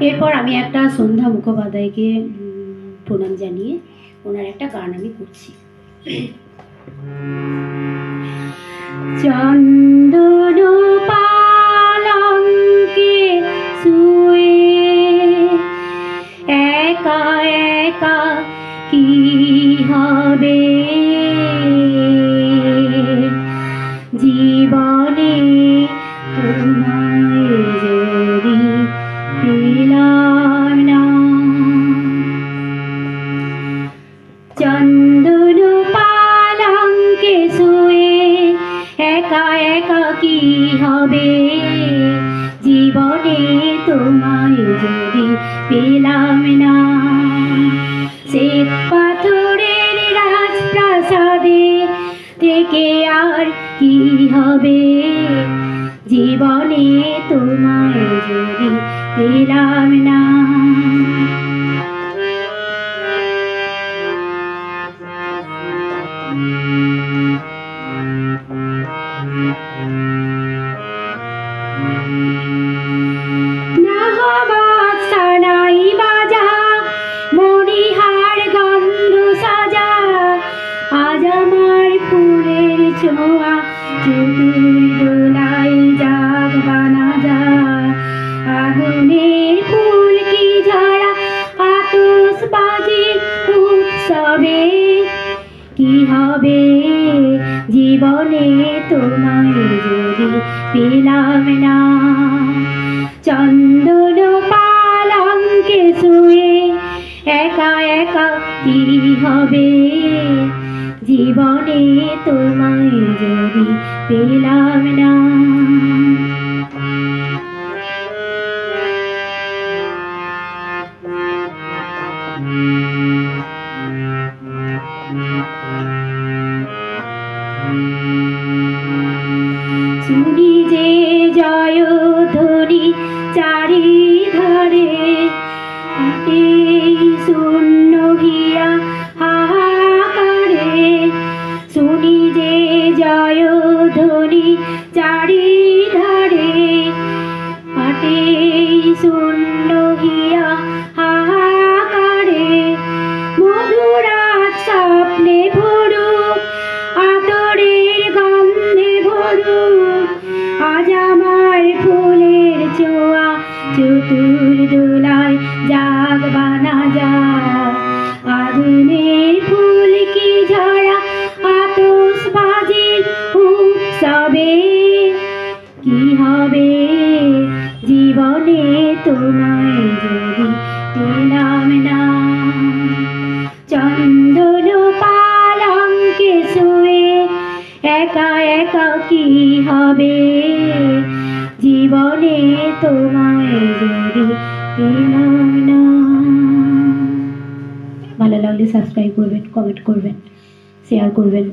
এরপর আমি একটা সন্ধ্যা মুখোপাধ্যায়কে প্রণাম জানিয়ে ওনার একটা গান আমি করছি। চন্দন পালঙ্কে শুয়ে একা একা কি হবে জীবনে তোমায় যদি পেলাম না। চন্দন পালঙ্কে শুয়ে একা একা কি হবে জীবনে তোমায় যদি পেলাম না। সে পাথরের রাজপ্রাসাদে থেকে আর কি হবে জীবনে তোমায় যদি পেলাম না। নাহাবাদ সানাই বাজা মণিহার গন্ধ সাজা আজ আমার ফুলের ছোঁয়া চতুর দোলাই জাগ বানা যা। আগুনের ফুল কি ঝরা আতশবাজি উৎসবে কি হবে জীবনে তোমায় যদি পেলাম না। চন্দন পালঙ্কে শুয়ে একা একা কি হবে জীবনে তোমায় যদি পেলাম না। শুনি যে জয়ধ্বনি চারিধারে শূন্য হিয়া হাহাকারে। শুনি যে জয়ধ্বনি চারিধারে হাটে শূন্য হিয়া হাহাকারে। মধুরাত স্বপ্নে ভরুক আদরের গন্ধে ভরুক আজ আমার ফুলের ছোঁয়া চতুর দোলায় জাগ বানা যা। আগুনের ফুল কি ঝরা আতশবাজির উৎসবে কি হবে জীবনে তোমায় যদি পেলাম না। চন্দন পালঙ্কে শুয়ে একা একা কি হবে জীবনে তোমায় যদি পেলাম না। ভালো লাগলে সাবস্ক্রাইব করবেন, কমেন্ট করবেন, শেয়ার করবেন।